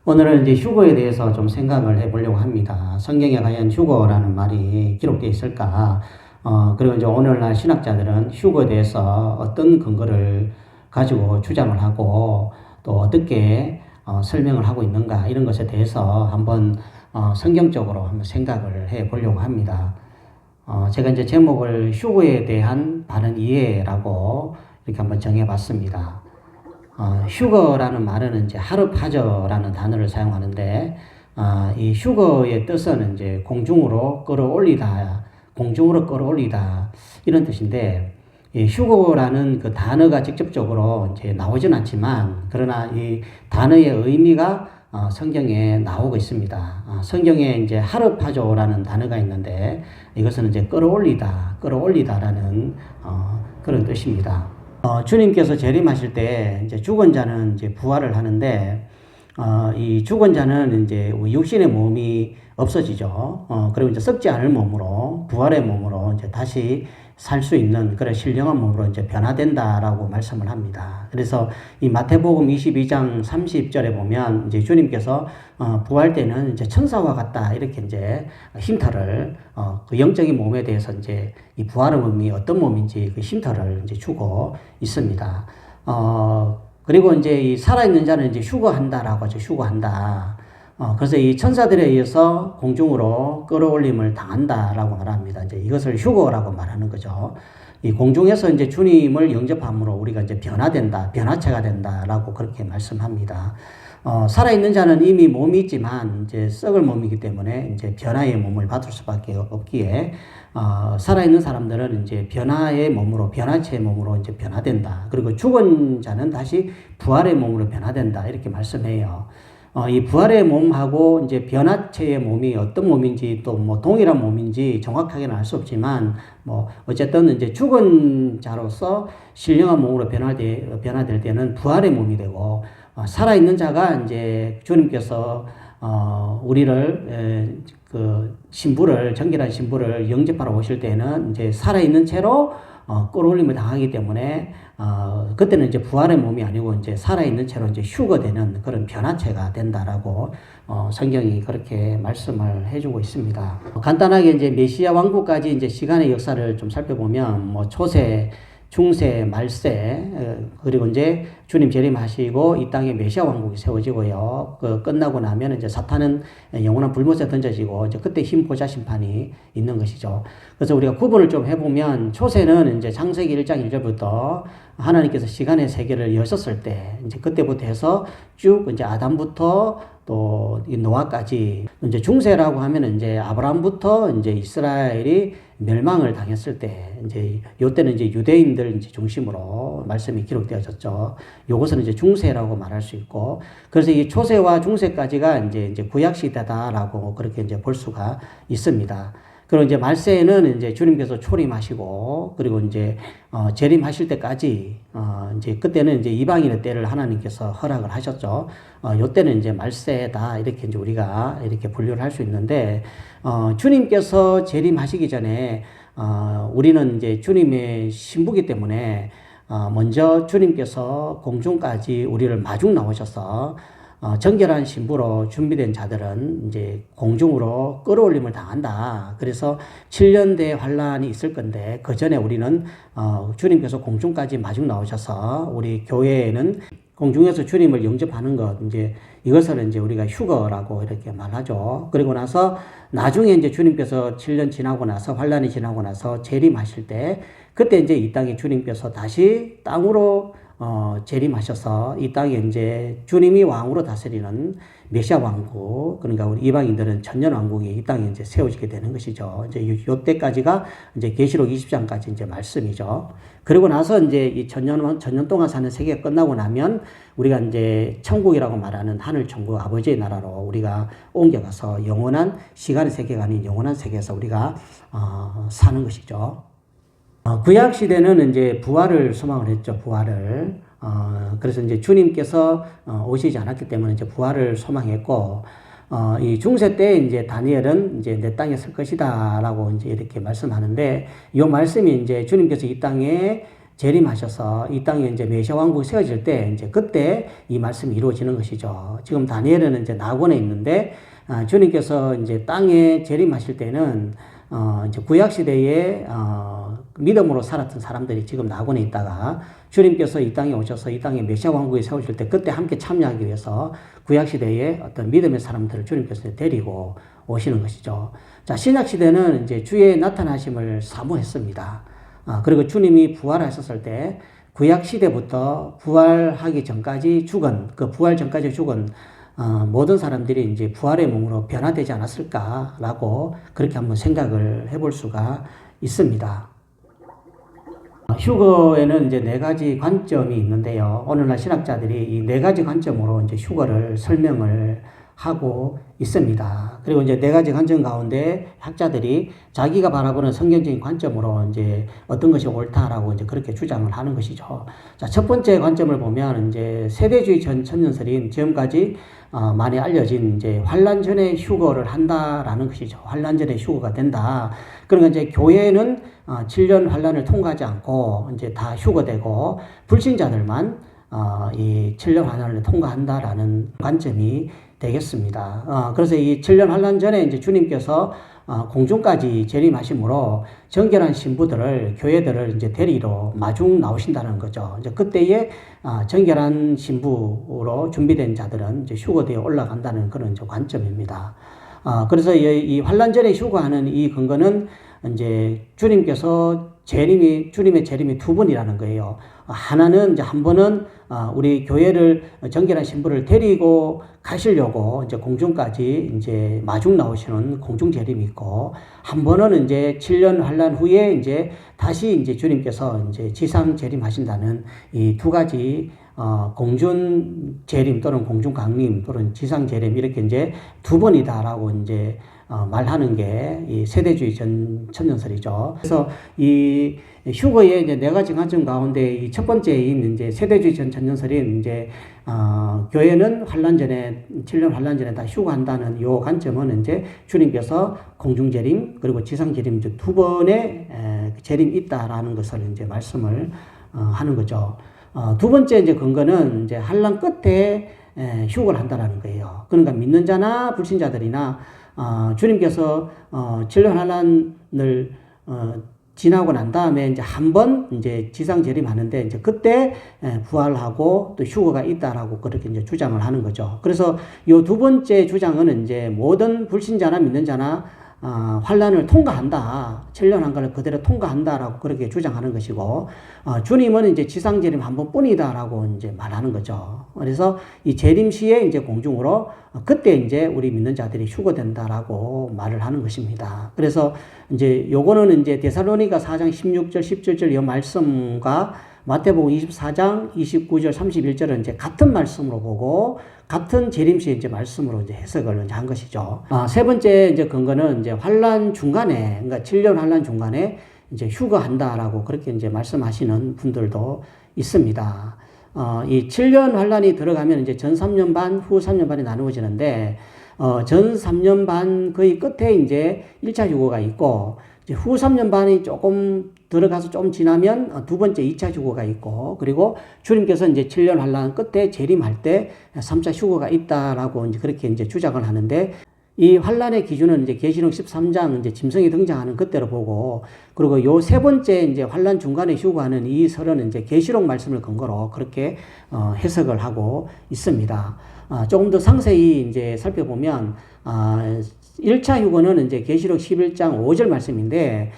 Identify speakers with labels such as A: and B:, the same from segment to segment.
A: 오늘은 이제 휴거에 대해서 좀 생각을 해보려고 합니다. 성경에 과연 휴거라는 말이 기록되어 있을까? 그리고 이제 오늘날 신학자들은 휴거에 대해서 어떤 근거를 가지고 주장을 하고 또 어떻게 설명을 하고 있는가 이런 것에 대해서 한번 성경적으로 한번 생각을 해보려고 합니다. 제가 이제 제목을 휴거에 대한 바른 이해라고 이렇게 한번 정해봤습니다. 휴거라는 말은 이제 하르파저라는 단어를 사용하는데, 이 휴거의 뜻은 이제 공중으로 끌어올리다, 공중으로 끌어올리다, 이런 뜻인데, 이 휴거라는 그 단어가 직접적으로 이제 나오진 않지만, 그러나 이 단어의 의미가 성경에 나오고 있습니다. 성경에 이제 하르파조라는 단어가 있는데, 이것은 이제 끌어올리다라는 그런 뜻입니다. 주님께서 재림하실 때 이제 죽은 자는 이제 부활을 하는데, 이 죽은 자는 이제 육신의 몸이 없어지죠. 그리고 이제 썩지 않을 몸으로, 부활의 몸으로 이제 다시 살 수 있는 그런 신령한 몸으로 이제 변화된다라고 말씀을 합니다. 그래서 이 마태복음 22장 30절에 보면 이제 주님께서 부활 때는 이제 천사와 같다 이렇게 이제 힌트를 그 영적인 몸에 대해서 이제 이 부활의 몸이 어떤 몸인지 그 힌트를 이제 주고 있습니다. 그리고 이제 이 살아있는 자는 이제 휴거한다라고 하죠. 휴거한다. 그래서 이 천사들에 의해서 공중으로 끌어올림을 당한다라고 말합니다. 이제 이것을 휴거라고 말하는 거죠. 이 공중에서 이제 주님을 영접함으로 우리가 이제 변화된다, 변화체가 된다라고 그렇게 말씀합니다. 살아있는 자는 이미 몸이 있지만 이제 썩을 몸이기 때문에 이제 변화의 몸을 받을 수밖에 없기에, 살아있는 사람들은 이제 변화의 몸으로, 변화체의 몸으로 이제 변화된다. 그리고 죽은 자는 다시 부활의 몸으로 변화된다. 이렇게 말씀해요. 이 부활의 몸하고 이제 변화체의 몸이 어떤 몸인지 또 뭐 동일한 몸인지 정확하게는 알 수 없지만, 뭐 어쨌든 이제 죽은 자로서 신령한 몸으로 변화될 때는 부활의 몸이 되고, 살아있는 자가 이제 주님께서 우리를 그 신부를, 정결한 신부를 영접하러 오실 때는 이제 살아있는 채로 끌어올림을 당하기 때문에, 그때는 이제 부활의 몸이 아니고 이제 살아있는 채로 이제 휴거되는 그런 변화체가 된다라고 성경이 그렇게 말씀을 해주고 있습니다. 간단하게 이제 메시아 왕국까지 이제 시간의 역사를 좀 살펴보면, 뭐 초세, 중세, 말세, 그리고 이제 주님 재림하시고 이 땅에 메시아 왕국이 세워지고요. 끝나고 나면 이제 사탄은 영원한 불못에 던져지고, 이제 그때 힘 보좌 심판이 있는 것이죠. 그래서 우리가 구분을 좀 해보면, 초세는 이제 창세기 1장 1절부터 하나님께서 시간의 세계를 여셨을 때, 이제 그때부터 해서 쭉 이제 아담부터 또 노아까지, 이제 중세라고 하면 이제 아브라함부터 이제 이스라엘이 멸망을 당했을 때, 이제 요때는 이제 유대인들 이제 중심으로 말씀이 기록되어졌죠. 요것은 이제 중세라고 말할 수 있고, 그래서 이 초세와 중세까지가 이제 구약 시대다라고 그렇게 이제 볼 수가 있습니다. 그리고 이제 말세에는 이제 주님께서 초림하시고, 그리고 이제 재림하실 때까지 이제 그때는 이제 이방인의 때를 하나님께서 허락을 하셨죠. 요때는 이제 말세다 이렇게 이제 우리가 이렇게 분류를 할 수 있는데, 주님께서 재림하시기 전에 우리는 이제 주님의 신부기 때문에 먼저 주님께서 공중까지 우리를 마중 나오셔서 정결한 신부로 준비된 자들은 이제 공중으로 끌어올림을 당한다. 그래서 7년 대환란이 있을 건데, 그 전에 우리는 주님께서 공중까지 마중 나오셔서 우리 교회에는 공중에서 주님을 영접하는 것, 이제 이것을 이제 우리가 휴거라고 이렇게 말하죠. 그리고 나서 나중에 이제 주님께서 7년 지나고 나서, 환란이 지나고 나서 재림하실 때, 그때 이제 이 땅에 주님께서 다시 땅으로 재림하셔서 이 땅에 이제 주님이 왕으로 다스리는 메시아 왕국, 그러니까 우리 이방인들은 천년 왕국이 이 땅에 이제 세워지게 되는 것이죠. 이제 요때까지가 이제 계시록 20장까지 이제 말씀이죠. 그리고 나서 이제 이 천년 동안 사는 세계가 끝나고 나면 우리가 이제 천국이라고 말하는 하늘 천국, 아버지의 나라로 우리가 옮겨가서 영원한 시간의 세계가 아닌 영원한 세계에서 우리가 사는 것이죠. 구약 시대는 이제 부활을 소망을 했죠. 부활을. 그래서 이제 주님께서 오시지 않았기 때문에 이제 부활을 소망했고, 이 중세 때 이제 다니엘은 이제 내 땅에 설 것이다라고 이제 이렇게 말씀하는데, 이 말씀이 이제 주님께서 이 땅에 재림하셔서 이 땅에 이제 메시아 왕국이 세워질 때 이제 그때 이 말씀이 이루어지는 것이죠. 지금 다니엘은 이제 낙원에 있는데 주님께서 이제 땅에 재림하실 때는 이제 구약 시대에 믿음으로 살았던 사람들이 지금 낙원에 있다가 주님께서 이 땅에 오셔서 이 땅에 메시아 왕국이 세워질 때 그때 함께 참여하기 위해서 구약 시대에 어떤 믿음의 사람들을 주님께서 데리고 오시는 것이죠. 자, 신약 시대는 이제 주의 나타나심을 사모했습니다. 그리고 주님이 부활하셨을 때 구약 시대부터 부활하기 전까지 죽은 그 부활 전까지 죽은 모든 사람들이 이제 부활의 몸으로 변화되지 않았을까라고 그렇게 한번 생각을 해볼 수가 있습니다. 휴거에는 이제 네 가지 관점이 있는데요. 오늘날 신학자들이 이 네 가지 관점으로 이제 휴거를 설명을 하고 있습니다. 그리고 이제 네 가지 관점 가운데 학자들이 자기가 바라보는 성경적인 관점으로 이제 어떤 것이 옳다라고 이제 그렇게 주장을 하는 것이죠. 자, 첫 번째 관점을 보면 이제 세대주의 천년설인 지금까지 많이 알려진 이제 환란 전에 휴거를 한다라는 것이죠. 환란 전에 휴거가 된다. 그러니까 이제 교회는 7년 환란을 통과하지 않고 이제 다 휴거되고 불신자들만 이 7년 환란을 통과한다라는 관점이 되겠습니다. 그래서 이 7년 환란 전에 이제 주님께서 공중까지 재림하심으로 정결한 신부들을 교회들을 이제 데리러 마중 나오신다는 거죠. 이제 그때에 정결한 신부로 준비된 자들은 이제 휴거되어 올라간다는 그런 이제 관점입니다. 그래서 이 환란 전에 휴거하는 이 근거는 이제 주님께서 주님의 재림이 두 번이라는 거예요. 하나는 이제 한 번은 우리 교회를 정결한 신부를 데리고 가시려고 이제 공중까지 이제 마중 나오시는 공중 재림이 있고, 한 번은 이제 7년 환란 후에 이제 다시 이제 주님께서 이제 지상 재림하신다는 이 두 가지 공중 재림 또는 공중 강림 또는 지상 재림 이렇게 이제 두 번이다라고 이제 말하는 게 이 세대주의 천년설이죠. 그래서 이 휴거의 이제 네 가지 관점 가운데 이 첫 번째인 이제 세대주의 천년설인 이제 교회는 환란 전에 7년 환란 전에 다 휴거한다는 요 관점은 이제 주님께서 공중 재림 그리고 지상 재림 두 번의 재림이 있다라는 것을 이제 말씀을 하는 거죠. 두 번째 이제 근거는 이제 환란 끝에 휴거를 한다라는 거예요. 그러니까 믿는 자나 불신자들이나 주님께서 7년 환란을 지나고 난 다음에 이제 한 번 이제 지상 재림하는데 이제 그때 부활하고 또 휴거가 있다라고 그렇게 이제 주장을 하는 거죠. 그래서 요 두 번째 주장은 이제 모든 불신자나 믿는 자나 환란을 통과한다. 7년 환란을 그대로 통과한다라고 그렇게 주장하는 것이고, 주님은 이제 지상 재림 한 번뿐이다라고 이제 말하는 거죠. 그래서 이 재림 시에 이제 공중으로 그때 이제 우리 믿는 자들이 휴거된다라고 말을 하는 것입니다. 그래서 이제 요거는 이제 데살로니가 4장 16절 17절 이 말씀과 마태복음 24장 29절 31절은 이제 같은 말씀으로 보고 같은 재림시의 이제 말씀으로 이제 해석을 이제 한 것이죠. 세 번째 이제 근거는 이제 환란 중간에, 그러니까 7년 환란 중간에 이제 휴거한다라고 그렇게 이제 말씀하시는 분들도 있습니다. 이 7년 환란이 들어가면 이제 전 3년 반, 후 3년 반이 나누어지는데, 전 3년 반 거의 끝에 이제 1차 휴거가 있고, 이제 후 3년 반이 조금 들어가서 좀 지나면 두 번째 2차 휴거가 있고, 그리고 주님께서 이제 7년 환란 끝에 재림할 때 3차 휴거가 있다라고 이제 그렇게 이제 주장을 하는데, 이 환란의 기준은 이제 계시록 13장 이제 짐승이 등장하는 그때로 보고, 그리고 요 세 번째 이제 환란 중간에 휴거하는 이 설은 이제 계시록 말씀을 근거로 그렇게 해석을 하고 있습니다. 조금 더 상세히 이제 살펴보면 1차 휴거는 이제 계시록 11장 5절 말씀인데,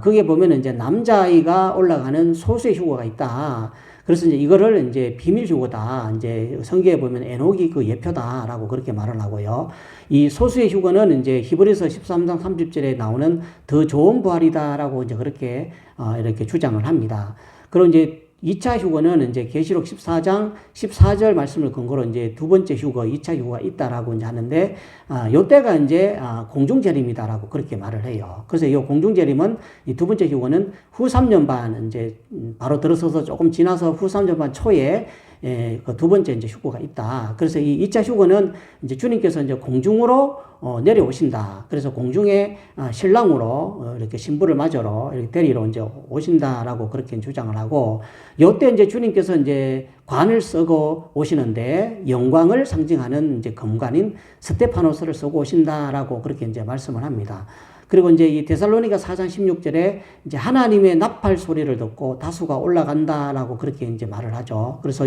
A: 거기에 보면 이제 남자아이가 올라가는 소수의 휴거가 있다. 그래서 이제 이거를 이제 비밀 휴거다. 이제 성경에 보면 에녹이 그 예표다라고 그렇게 말을 하고요. 이 소수의 휴거는 이제 히브리서 13장 30절에 나오는 더 좋은 부활이다라고 이제 그렇게 이렇게 주장을 합니다. 그리고 이제 2차 휴거는 이제 계시록 14장 14절 말씀을 근거로 이제 두 번째 휴거, 2차 휴거가 있다라고 이제 하는데, 요때가 이제 공중재림이다라고 그렇게 말을 해요. 그래서 이 공중재림은 이 두 번째 휴거는 후 3년 반, 이제 바로 들어서서 조금 지나서 후 3년 반 초에 그 두 번째 이제 휴거가 있다. 그래서 이 2차 휴거는 이제 주님께서 이제 공중으로 내려오신다. 그래서 공중에 신랑으로 이렇게 신부를 맞으러 이렇게 데리러 이제 오신다라고 그렇게 주장을 하고, 요때 이제 주님께서 이제 관을 쓰고 오시는데 영광을 상징하는 이제 금관인 스테파노스를 쓰고 오신다라고 그렇게 이제 말씀을 합니다. 그리고 이제 이 데살로니가 4장 16절에 이제 하나님의 나팔 소리를 듣고 다수가 올라간다라고 그렇게 이제 말을 하죠. 그래서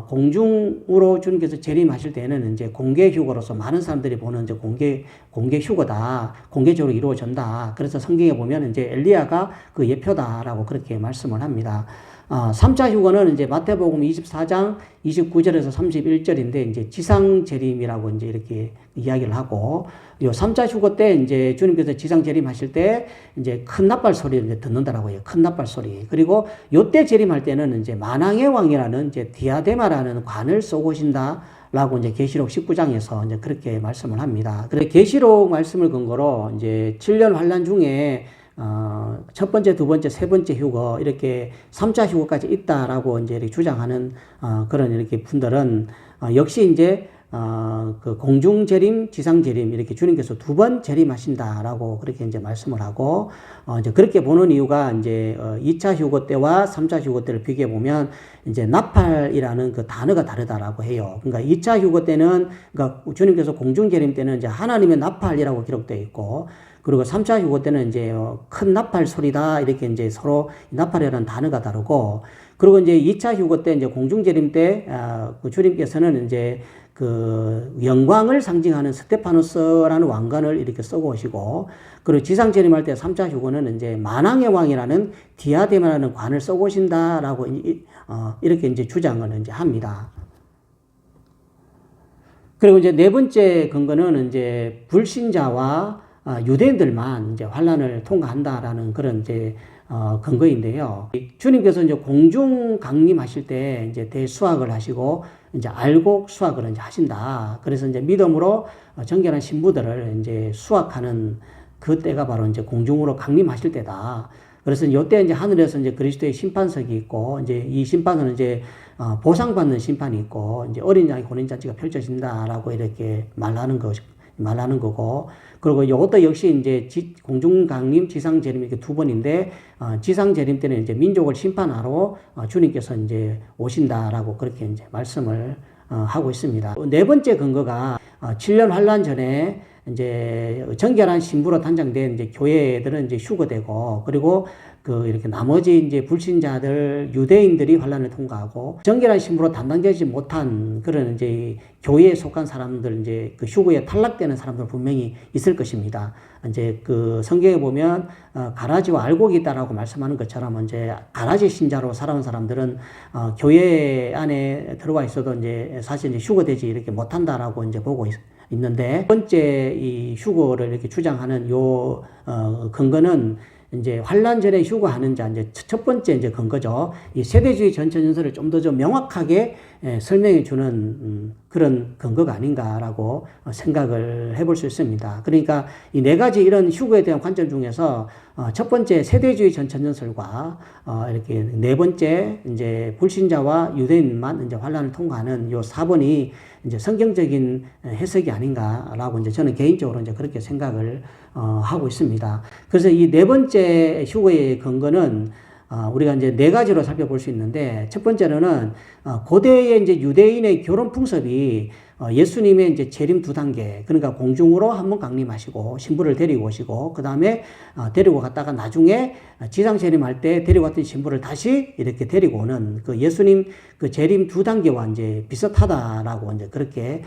A: 공중으로 주님께서 재림하실 때는 이제 공개 휴거로서 많은 사람들이 보는 이제 공개 휴거다. 공개적으로 이루어진다. 그래서 성경에 보면 이제 엘리야가 그 예표다라고 그렇게 말씀을 합니다. 3차 휴거는 이제 마태복음 24장 29절에서 31절인데 이제 지상 재림이라고 이제 이렇게 이야기를 하고, 요 3차 휴거 때 이제 주님께서 지상 재림하실 때 이제 큰 나팔 소리를 이제 듣는다라고 해요. 큰 나팔 소리. 그리고 요때 재림할 때는 이제 만왕의 왕이라는 이제 디아데마라는 관을 쏘고 오신다. 라고 이제 계시록 19장에서 이제 그렇게 말씀을 합니다. 그래서 계시록 말씀을 근거로 이제 7년 환란 중에 첫 번째, 두 번째, 세 번째 휴거, 이렇게 3차 휴거까지 있다라고 이제 이렇게 주장하는, 그런 이렇게 분들은, 역시 이제, 그 공중 재림, 지상 재림, 이렇게 주님께서 두 번 재림하신다라고 그렇게 이제 말씀을 하고, 이제 그렇게 보는 이유가 이제, 2차 휴거 때와 3차 휴거 때를 비교해 보면, 이제 나팔이라는 그 단어가 다르다라고 해요. 그러니까 2차 휴거 때는, 그러니까 주님께서 공중 재림 때는 이제 하나님의 나팔이라고 기록되어 있고, 그리고 3차 휴거 때는 이제 큰 나팔 소리다. 이렇게 이제 서로 나팔이라는 단어가 다르고, 그리고 이제 2차 휴거 때 이제 공중 재림 때, 그 주님께서는 이제 그 영광을 상징하는 스테파노스라는 왕관을 이렇게 쓰고 오시고, 그리고 지상 재림할 때 3차 휴거는 이제 만왕의 왕이라는 디아데마라는 관을 쓰고 오신다라고 이렇게 이제 주장을 이제 합니다. 그리고 이제 네 번째 근거는 이제 불신자와 유대인들만 이제 환란을 통과한다라는 그런 이제 근거인데요. 주님께서 이제 공중 강림하실 때 이제 대수학을 하시고 이제 알곡 수학을 이제 하신다. 그래서 이제 믿음으로 정결한 신부들을 이제 수학하는 그 때가 바로 이제 공중으로 강림하실 때다. 그래서 이때 이제 하늘에서 이제 그리스도의 심판석이 있고, 이제 이 심판은 이제 보상받는 심판이 있고, 이제 어린 양의 혼인잔치가 펼쳐진다라고 이렇게 말하는 거고, 그리고 이것도 역시 이제 공중 강림, 지상 재림 이렇게 두 번인데, 지상 재림 때는 이제 민족을 심판하러 주님께서 이제 오신다라고 그렇게 이제 말씀을 하고 있습니다. 네 번째 근거가 7년 환란 전에 이제 정결한 신부로 단장된 이제 교회들은 이제 휴거되고, 그리고 그 이렇게 나머지 이제 불신자들, 유대인들이 환란을 통과하고, 정결한 신부로 담당되지 못한 그런 이제 교회에 속한 사람들, 이제 그 휴거에 탈락되는 사람들 분명히 있을 것입니다. 이제 그 성경에 보면 가라지와 알곡이 있다라고 말씀하는 것처럼 이제 가라지 신자로 살아온 사람들은 교회 안에 들어와 있어도 이제 사실 이제 휴거되지 이렇게 못한다라고 이제 보고 있는데, 첫 번째 이 휴거를 이렇게 주장하는 근거는 이제 환란 전에 휴거하는 자, 이제 첫 번째 이제 근거죠. 이 세대주의 전체 전설을 좀 더 명확하게 설명해 주는 그런 근거가 아닌가라고 생각을 해볼 수 있습니다. 그러니까 이 네 가지 이런 휴거에 대한 관점 중에서 첫 번째 세대주의 전체 전설과 이렇게 네 번째 이제 불신자와 유대인만 이제 환란을 통과하는 요 4번이 이제 성경적인 해석이 아닌가라고 이제 저는 개인적으로 이제 그렇게 생각을 하고 있습니다. 그래서 이 네 번째 휴거의 근거는 우리가 이제 네 가지로 살펴볼 수 있는데, 첫 번째로는 고대의 이제 유대인의 결혼 풍습이 예수님의 이제 재림 두 단계, 그러니까 공중으로 한번 강림하시고 신부를 데리고 오시고, 그 다음에 데리고 갔다가 나중에 지상 재림할 때 데리고 왔던 신부를 다시 이렇게 데리고 오는 그 예수님 그 재림 두 단계와 이제 비슷하다라고 이제 그렇게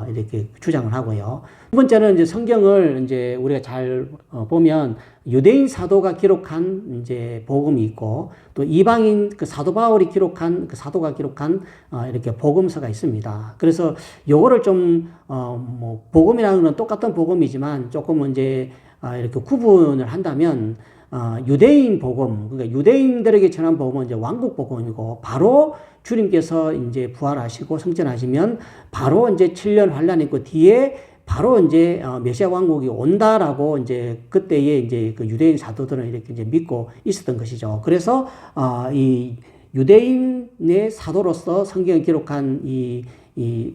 A: 이렇게 주장을 하고요. 두 번째는 이제 성경을 이제 우리가 잘 보면 유대인 사도가 기록한 이제 복음이 있고, 또 이방인 그 사도 바울이 기록한 그 사도가 기록한 이렇게 복음서가 있습니다. 그래서 요거를 좀 뭐 복음이라는 건 똑같은 복음이지만 조금 이제 이렇게 구분을 한다면, 유대인 복음, 그러니까 유대인들에게 전한 복음은 이제 왕국 복음이고, 바로 주님께서 이제 부활하시고 성전하시면 바로 이제 7년 환란이 있고 뒤에 바로 이제 메시아 왕국이 온다라고 이제 그때에 이제 그 유대인 사도들은 이렇게 이제 믿고 있었던 것이죠. 그래서 이 유대인의 사도로서 성경을 기록한 이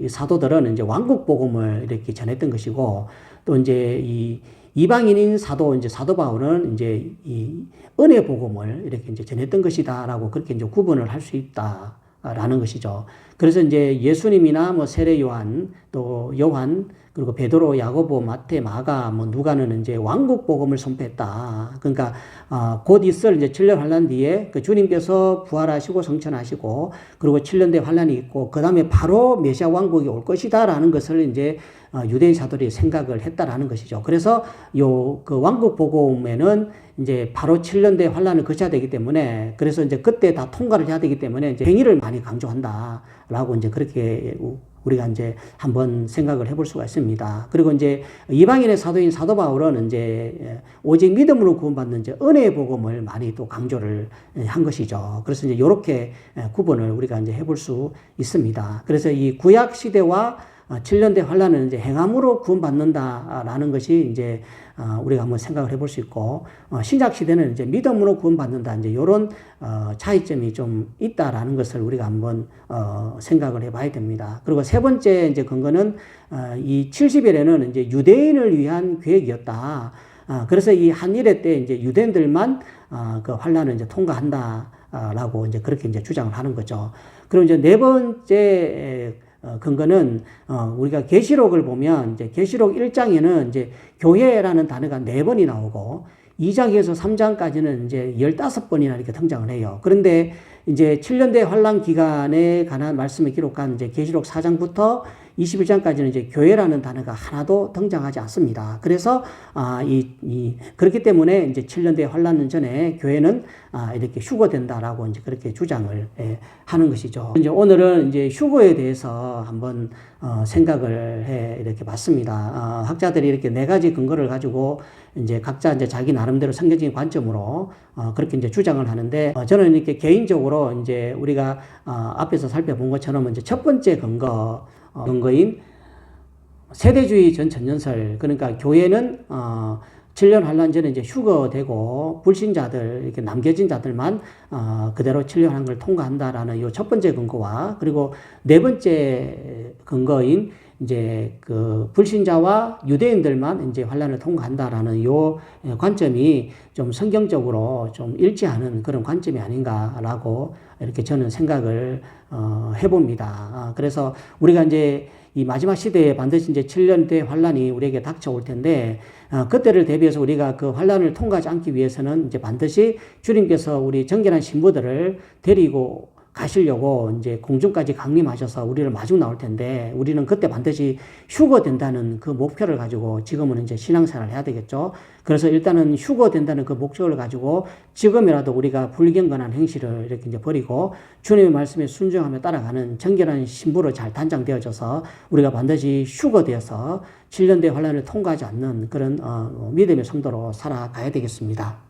A: 사도들은 이제 왕국 복음을 이렇게 전했던 것이고, 또 이제 이 이방인인 사도, 이제 사도 바울은 이제 이 은혜 복음을 이렇게 이제 전했던 것이다라고 그렇게 이제 구분을 할 수 있다라는 것이죠. 그래서 이제 예수님이나 뭐 세례 요한, 또 요한, 그리고 베드로, 야고보, 마태, 마가, 뭐 누가는 이제 왕국 복음을 선포했다. 그러니까 곧 있을 이제 7년 환란 뒤에 그 주님께서 부활하시고 성천하시고, 그리고 7년 대 환란이 있고, 그 다음에 바로 메시아 왕국이 올 것이다라는 것을 이제 유대인 사도들이 생각을 했다라는 것이죠. 그래서 그 왕국 복음에는 이제 바로 7년 대 환란을 거쳐야 되기 때문에, 그래서 이제 그때 다 통과를 해야 되기 때문에 이제 행위를 많이 강조한다라고 이제 그렇게 우리가 이제 한번 생각을 해볼 수가 있습니다. 그리고 이제 이방인의 사도인 사도 바울은 이제 오직 믿음으로 구원받는 이제 은혜의 복음을 많이 또 강조를 한 것이죠. 그래서 이제 이렇게 구분을 우리가 이제 해볼 수 있습니다. 그래서 이 구약 시대와 7년 대 환란은 이제 행함으로 구원받는다라는 것이 이제 우리가 한번 생각을 해볼 수 있고, 신약 시대는 이제 믿음으로 구원받는다, 이제 이런 차이점이 좀 있다라는 것을 우리가 한번 생각을 해봐야 됩니다. 그리고 세 번째 이제 근거는 이 70일에는 이제 유대인을 위한 계획이었다. 그래서 이 한일회 때 이제 유대인들만 그 환란을 이제 통과한다라고 이제 그렇게 이제 주장을 하는 거죠. 그리고 이제 네 번째 근거는 우리가 계시록을 보면 이제 계시록 1장에는 이제 교회라는 단어가 4번이 나오고, 2장에서 3장까지는 이제 15번이나 이렇게 등장을 해요. 그런데 이제 7년대 환란 기간에 관한 말씀을 기록한 이제 계시록 4장부터 21장까지는 이제 교회라는 단어가 하나도 등장하지 않습니다. 그래서 그렇기 때문에 이제 7년대 환란 전에 교회는 이렇게 휴거된다라고 이제 그렇게 주장을 하는 것이죠. 이제 오늘은 이제 휴거에 대해서 한번 생각을 해 이렇게 봤습니다. 학자들이 이렇게 4가지 근거를 가지고 이제 각자 이제 자기 나름대로 성경적인 관점으로 그렇게 이제 주장을 하는데, 저는 이렇게 개인적으로 이제 우리가 앞에서 살펴본 것처럼 이제 첫 번째 근거인 세대주의 전 천년설, 그러니까 교회는 7년 환란 전에 이제 휴거되고 불신자들, 이렇게 남겨진 자들만 그대로 7년 환란을 통과한다라는 이 첫 번째 근거와, 그리고 네 번째 근거인 이제 그 불신자와 유대인들만 이제 환란을 통과한다라는 요 관점이 좀 성경적으로 좀 일치하는 그런 관점이 아닌가라고 이렇게 저는 생각을 해봅니다. 그래서 우리가 이제 이 마지막 시대에 반드시 이제 7년대 환란이 우리에게 닥쳐올 텐데, 그때를 대비해서 우리가 그 환란을 통과하지 않기 위해서는 이제 반드시 주님께서 우리 정결한 신부들을 데리고 가시려고 이제 공중까지 강림하셔서 우리를 마중 나올 텐데, 우리는 그때 반드시 휴거된다는 그 목표를 가지고 지금은 이제 신앙생활을 해야 되겠죠. 그래서 일단은 휴거된다는 그 목적을 가지고 지금이라도 우리가 불경건한 행실을 이렇게 이제 버리고 주님의 말씀에 순종하며 따라가는 정결한 신부로 잘 단장되어져서 우리가 반드시 휴거되어서 7년대 환란을 통과하지 않는 그런 믿음의 성도로 살아가야 되겠습니다.